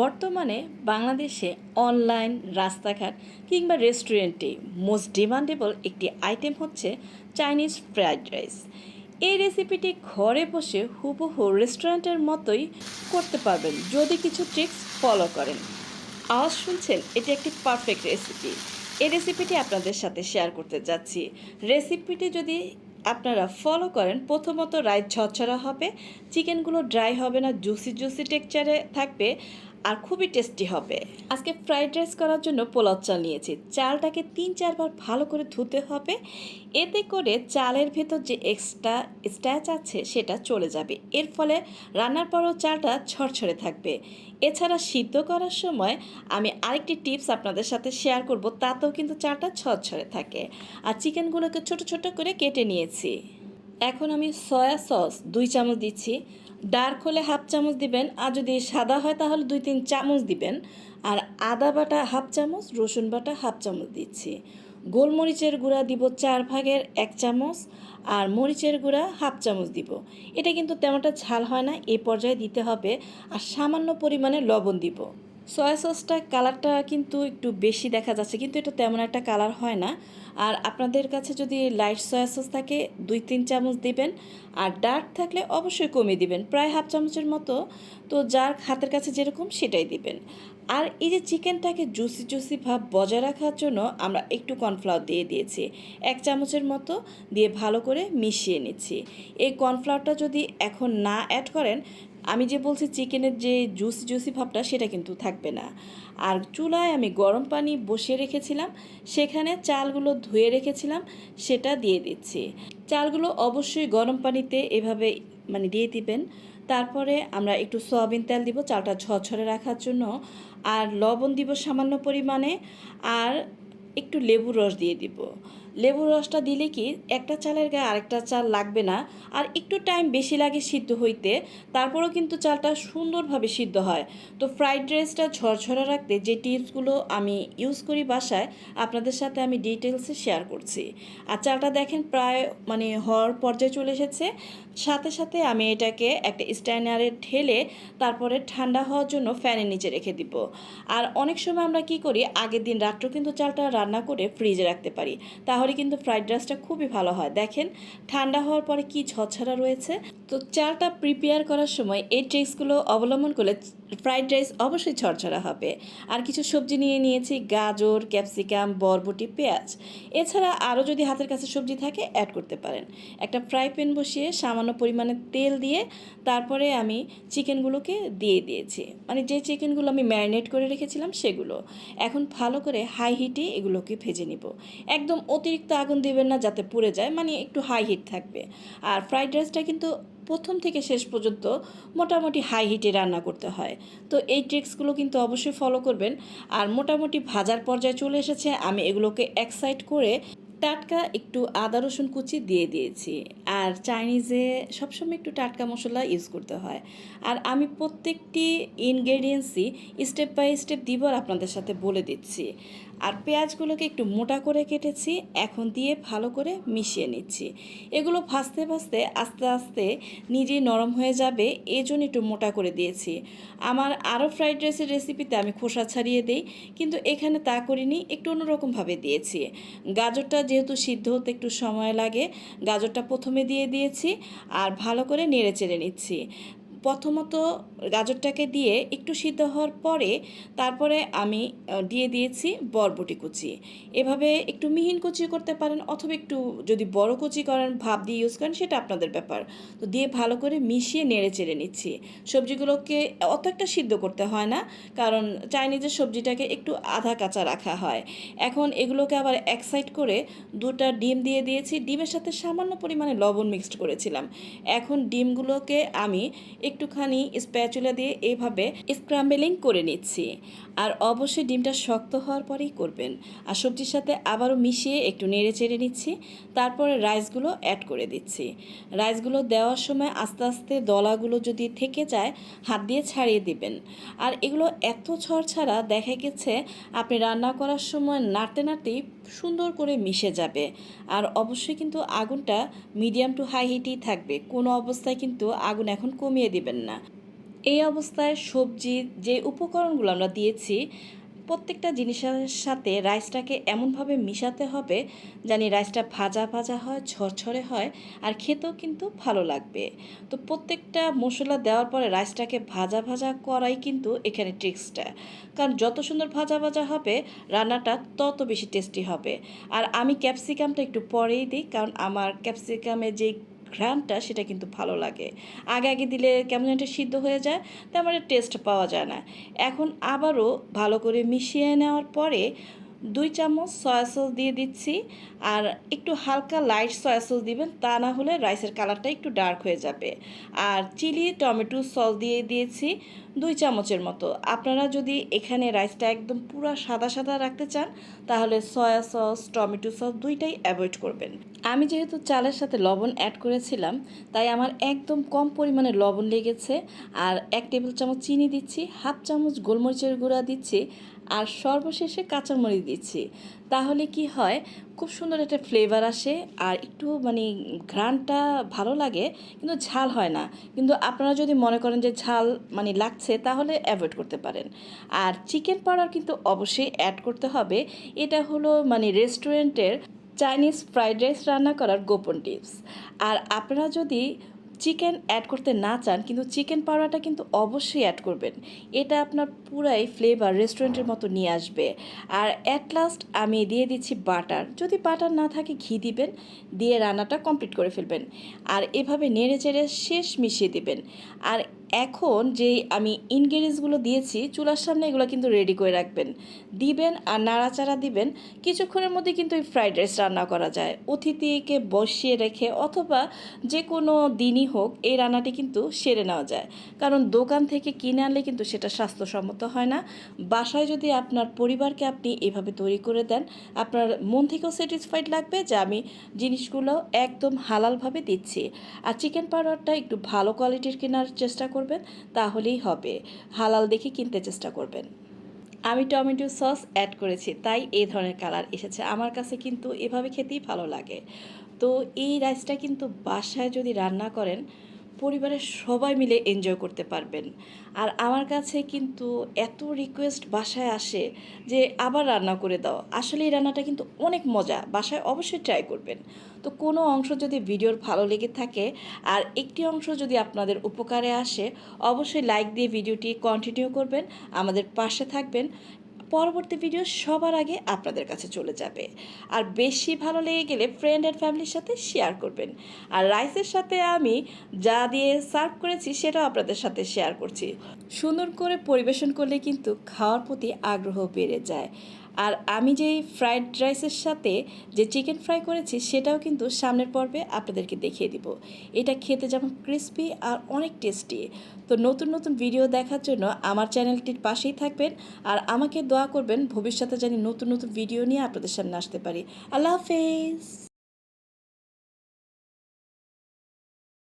বর্তমানে বাংলাদেশে অনলাইন রাস্তাঘাট কিংবা রেস্টুরেন্টে মোস্ট ডিমান্ডেবল একটি আইটেম হচ্ছে চাইনিজ ফ্রাইড রাইস। এই রেসিপিটি ঘরে বসে হুবহু রেস্টুরেন্টের মতোই করতে পারবেন যদি কিছু ট্রিক্স ফলো করেন। আওয়াজ শুনছেন, এটি একটি পারফেক্ট রেসিপি। এই রেসিপিটি আপনাদের সাথে শেয়ার করতে যাচ্ছি। রেসিপিটি যদি আপনারা ফলো করেন, প্রথমত রাইস ঝরঝরা হবে, চিকেনগুলো ড্রাই হবে না, জুসি জুসি টেক্সচারে থাকবে আর খুবই টেস্টি হবে। আজকে ফ্রাইড রাইস করার জন্য পোলাও চাল নিয়েছি। চালটাকে 3-4 বার ভালো করে ধুতে হবে, এতে করে চালের ভেতর যে এক্সট্রা স্ট্যাচ আছে সেটা চলে যাবে। এর ফলে রান্নার পরও চালটা ছড়ছড়ে থাকবে। এছাড়া সিদ্ধ করার সময় আমি আরেকটি টিপস আপনাদের সাথে শেয়ার করব, তাতেও কিন্তু চালটা ছড়ছড়ে থাকে। আর চিকেনগুলোকে ছোট ছোট করে কেটে নিয়েছি। এখন আমি সয়া সস 2 চামচ দিচ্ছি। ডার্ক হলে হাফ চামচ দিবেন, আর যদি সাদা হয় তাহলে 2-3 চামচ দিবেন। আর আদা বাটা হাফ চামচ, রসুন বাটা হাফ চামচ দিচ্ছি। গোলমরিচের গুঁড়া দিব 1/4 চামচ, আর মরিচের গুঁড়া হাফ চামচ দিব। এটা কিন্তু তেমনটা ঝাল হয় না, এই পর্যায়ে দিতে হবে। আর সামান্য পরিমাণে লবণ দিব। সয়া সসটা কালারটা কিন্তু একটু বেশি দেখা যাচ্ছে, কিন্তু এটা তেমন একটা কালার হয় না। আর আপনাদের কাছে যদি লাইট সয়া সস থাকে 2-3 চামচ দিবেন, আর ডার্ক থাকলে অবশ্যই কমিয়ে দিবেন, প্রায় হাফ চামচের মতো। তো যার হাতের কাছে যেরকম সেটাই দিবেন। আর এই যে চিকেনটাকে জুসি জুসি ভাব বজায় রাখার জন্য আমরা একটু কর্নফ্লাওয়ার দিয়ে দিয়েছি, 1 চামচের মতো দিয়ে ভালো করে মিশিয়ে নিচ্ছি। এই কর্নফ্লাওয়ারটা যদি এখন না অ্যাড করেন, আমি যে বলছি চিকেনের যে জুসি জুসি ভাবটা সেটা কিন্তু থাকবে না। আর চুলায় আমি গরম পানি বসিয়ে রেখেছিলাম, সেখানে চালগুলো ধুয়ে রেখেছিলাম, সেটা দিয়ে দিচ্ছি। চালগুলো অবশ্যই গরম পানিতে এভাবে দিয়ে দিবেন। তারপরে আমরা একটু সয়াবিন তেল দিব চালটা ঝরঝরে রাখার জন্য, আর লবণ দিব সামান্য পরিমাণে, আর একটু লেবুর রস দিয়ে দিব। লেবুর রসটা দিলে কি একটা চালের গায়ে আরেকটা চাল লাগবে না, আর একটু টাইম বেশি লাগে সিদ্ধ হইতে, তারপরেও কিন্তু চালটা সুন্দরভাবে সিদ্ধ হয়। তো ফ্রাইড রাইসটা ঝরঝরা রাখতে যে টিপসগুলো আমি ইউজ করি বাসায়, আপনাদের সাথে আমি ডিটেলসে শেয়ার করছি। আর চালটা দেখেন প্রায় হওয়ার পর্যায়ে চলে এসেছে। সাথে সাথে আমি এটাকে একটা স্ট্যান্ডারে ঢেলে তারপরে ঠান্ডা হওয়ার জন্য ফ্যানের নিচে রেখে দিব। আর অনেক সময় আমরা কি করি, আগের দিন রাত্রেও কিন্তু চালটা রান্না করে ফ্রিজে রাখতে পারি, তাহলে কিন্তু ফ্রাইড রাইসটা খুবই ভালো হয়। দেখেন ঠান্ডা হওয়ার পরে কি ঝরঝরা রয়েছে। তো চালটা প্রিপেয়ার করার সময় এই ট্রিক্সগুলো অবলম্বন করলে ফ্রাইড রাইস অবশ্যই ঝরঝরা হবে। আর কিছু সবজি নিয়ে নিয়েছি, গাজর, ক্যাপসিকাম, বরবটি, পেঁয়াজ। এছাড়া আরও যদি হাতের কাছে সবজি থাকে অ্যাড করতে পারেন। একটা ফ্রাই প্যান বসিয়ে সামান্য পরিমাণে তেল দিয়ে তারপরে আমি চিকেনগুলোকে দিয়ে দিয়েছি, যে চিকেনগুলো আমি ম্যারিনেট করে রেখেছিলাম সেগুলো। এখন ভালো করে হাই হিটে এগুলোকে ভেজে নিব। একদম অতিরিক্ত আগুন দিবেন না যাতে পুড়ে যায়, একটু হাই হিট থাকবে। আর ফ্রাইড রাইসটা কিন্তু প্রথম থেকে শেষ পর্যন্ত মোটামুটি হাই হিটে রান্না করতে হয়। তো এই ট্রিক্সগুলো কিন্তু অবশ্যই ফলো করবেন। আর মোটামুটি ভাজার পর্যায়ে চলে এসেছে, আমি এগুলোকে এক সাইড করে টাটকা একটু আদা রসুন কুচি দিয়ে দিয়েছি। আর চাইনিজে সবসময় একটু টাটকা মশলা ইউজ করতে হয়। আর আমি প্রত্যেকটি ইনগ্রেডিয়েন্টসই স্টেপ বাই স্টেপ দিব আর আপনাদের সাথে বলে দিচ্ছি। আর পেঁয়াজগুলোকে একটু মোটা করে কেটেছি, এখন দিয়ে ভালো করে মিশিয়ে নিচ্ছি। এগুলো ভাজতে ভাজতে আস্তে আস্তে নিজেই নরম হয়ে যাবে, এই জন্য একটু মোটা করে দিয়েছি। আমার আরও ফ্রাইড রাইসের রেসিপিতে আমি খোসা ছাড়িয়ে দিই, কিন্তু এখানে তা করিনি, একটু অন্যরকমভাবে দিয়েছি। গাজরটা যেহেতু সিদ্ধ হতে একটু সময় লাগে, গাজরটা প্রথমে দিয়ে দিয়েছি আর ভালো করে নেড়ে চেড়ে নিচ্ছি। প্রথমত গাজরটাকে দিয়ে একটু সিদ্ধ হওয়ার পরে তারপরে আমি দিয়ে দিয়েছি বরবটি কুচি। এভাবে একটু মিহিন কুচি করতে পারেন, অথবা একটু যদি বড় কুচি করেন ভাপ দিয়ে ইউজ করেন, সেটা আপনাদের ব্যাপার। তো দিয়ে ভালো করে মিশিয়ে নেড়ে চেড়ে নিচ্ছি। সবজিগুলোকে অত একটা সিদ্ধ করতে হয় না, কারণ চাইনিজের সবজিটাকে একটু আধা কাঁচা রাখা হয়। এখন এগুলোকে আবার এক সাইড করে 2টা ডিম দিয়ে দিয়েছি, ডিমের সাথে সামান্য পরিমাণে লবণ মিক্সড করেছিলাম। এখন ডিমগুলোকে আমি একটুখানি স্প্যাচুলা দিয়ে এইভাবে স্ক্রাম্বলিং করে নিচ্ছি। আর অবশ্যই ডিমটা শক্ত হওয়ার পরেই করবেন। আর সবজির সাথে আবারও মিশিয়ে একটু নেড়ে চেড়ে নিচ্ছি। তারপরে রাইসগুলো অ্যাড করে দিচ্ছি। রাইসগুলো দেওয়ার সময় আস্তে আস্তে দলাগুলো যদি থেকে যায় হাত দিয়ে ছাড়িয়ে দিবেন। আর এগুলো এত ছড়ছাড়া দেখা গেছে আপনি রান্না করার সময় নাড়তে নাড়তেই সুন্দর করে মিশে যাবে। আর অবশ্যই কিন্তু আগুনটা মিডিয়াম টু হাই হিটেই থাকবে, কোনো অবস্থায় কিন্তু আগুন এখন কমিয়ে দিবেন না। এই অবস্থায় সবজি যে উপকরণগুলো আমরা দিয়েছি প্রত্যেকটা জিনিসের সাথে রাইসটাকে এমনভাবে মিশাতে হবে জানি রাইসটা ভাজা ভাজা হয় ঝরঝরে হয় আর খেতেও কিন্তু ভালো লাগবে। তো প্রত্যেকটা মশলা দেওয়ার পরে রাইসটাকে ভাজা ভাজা করাই কিন্তু এখানে ট্রিক্সটা, কারণ যত সুন্দর ভাজা ভাজা হবে রান্নাটা তত বেশি টেস্টি হবে। আর আমি ক্যাপসিকামটা একটু পরেই দিই, কারণ আমার ক্যাপসিকামের যে ঘ্রাণটা সেটা কিন্তু ভালো লাগে। আগে আগে দিলে কেমন একটা সিদ্ধ হয়ে যায়, তেমন একটা টেস্ট পাওয়া যায় না। এখন আবারও ভালো করে মিশিয়ে নেওয়ার পরে 2 চামচ সয়া সস দিয়ে দিচ্ছি। আর একটু হালকা লাইট সয়া সস দিবেন, তা না হলে রাইসের কালারটা একটু ডার্ক হয়ে যাবে। আর চিলি টমেটো সস দিয়ে দিয়েছি 2 চামচের মতো। আপনারা যদি এখানে রাইসটা একদম পুরো সাদা সাদা রাখতে চান তাহলে সয়া সস টমেটো সস দুইটাই অ্যাভয়েড করবেন। আমি যেহেতু চালের সাথে লবণ অ্যাড করেছিলাম তাই আমার একদম কম পরিমাণে লবণ লেগেছে। আর 1 টেবিল চামচ চিনি দিচ্ছি, হাফ চামচ গোলমরিচের গুঁড়া দিচ্ছি, আর সর্বশেষে কাঁচামরিচ দিচ্ছি। তাহলে কি হয়, খুব সুন্দর একটা ফ্লেভার আসে আর একটু ঘ্রাণটা ভালো লাগে, কিন্তু ঝাল হয় না। কিন্তু আপনারা যদি মনে করেন যে ঝাল লাগছে তাহলে অ্যাভয়েড করতে পারেন। আর চিকেন পাউডার কিন্তু অবশ্যই অ্যাড করতে হবে। এটা হলো রেস্টুরেন্টের চাইনিজ ফ্রাইড রাইস রান্না করার গোপন টিপস। আর আপনারা যদি চিকেন অ্যাড করতে না চান কিন্তু চিকেন পাউডারটা কিন্তু অবশ্যই অ্যাড করবেন। এটা আপনার পুরাই ফ্লেভার রেস্টুরেন্টের মতো নিয়ে আসবে। আর অ্যাট লাস্ট আমি দিয়ে দিচ্ছি বাটার, যদি বাটার না থাকে ঘি দিবেন, দিয়ে রান্নাটা কমপ্লিট করে ফেলবেন। আর এভাবে নেড়ে চেড়ে শেষ মিশিয়ে দিবেন। আর এখন যেই আমি ইনগ্রিডিয়েন্টসগুলো দিয়েছি চুলার সামনে এগুলো কিন্তু রেডি করে রাখবেন, দিবেন আর নাড়াচাড়া দিবেন। কিছুক্ষণের মধ্যে কিন্তু এই ফ্রাইড রাইস রান্না করা যায়। অতিথিকে বসিয়ে রেখে অথবা যে কোনো দিনই হোক এই রান্নাটি কিন্তু সেরে নেওয়া যায়, কারণ দোকান থেকে কিনে আনলে কিন্তু সেটা স্বাস্থ্যসম্মত হয় না। বাসায় যদি আপনার পরিবারকে আপনি এভাবে তৈরি করে দেন আপনার মন থেকেও স্যাটিসফাইড লাগবে যে আমি জিনিসগুলো একদম হালালভাবে দিচ্ছি। আর চিকেন পাউডারটা একটু ভালো কোয়ালিটির কেনার চেষ্টা করবেন, তাহলেই হবে। হালাল দেখে কিনতে চেষ্টা করবেন। আমি টমেটো সস অ্যাড করেছি তাই এই ধরনের কালার এসেছে। আমার কাছে কিন্তু এভাবে খেতেই ভালো লাগে। তো এই রাইসটা কিন্তু বাসায় যদি রান্না করেন পরিবারের সবাই মিলে এনজয় করতে পারবেন। আর আমার কাছে কিন্তু এত রিকোয়েস্ট বাসায় আসে যে আবার রান্না করে দাও। আসলে এই রান্নাটা কিন্তু অনেক মজা, বাসায় অবশ্যই ট্রাই করবেন। তো কোনো অংশ যদি ভিডিওর ভালো লেগে থাকে আর একটি অংশ যদি আপনাদের উপকারে আসে অবশ্যই লাইক দিয়ে ভিডিওটি কন্টিনিউ করবেন, আমাদের পাশে থাকবেন। পরবর্তী ভিডিও সবার আগে আপনাদের কাছে চলে যাবে। আর বেশি ভালো লেগে গেলে ফ্রেন্ড অ্যান্ড ফ্যামিলির সাথে শেয়ার করবেন। আর রাইসের সাথে আমি যা দিয়ে সার্ভ করেছি সেটাও আপনাদের সাথে শেয়ার করছি। সুন্দর করে পরিবেশন করলে কিন্তু খাওয়ার প্রতি আগ্রহ বেড়ে যায়। আর আমি যেই ফ্রাইড রাইসের সাথে যে চিকেন ফ্রাই করেছি সেটাও কিন্তু সামনের পর্বে আপনাদেরকে দেখিয়ে দিব। এটা খেতে যেমন ক্রিস্পি আর অনেক টেস্টি। তো নতুন নতুন ভিডিও দেখার জন্য আমার চ্যানেলটির পাশেই থাকবেন আর আমাকে দোয়া করবেন ভবিষ্যতে জানি নতুন নতুন ভিডিও নিয়ে আপনাদের সামনে আসতে পারি। আল্লাহ হাফেজ।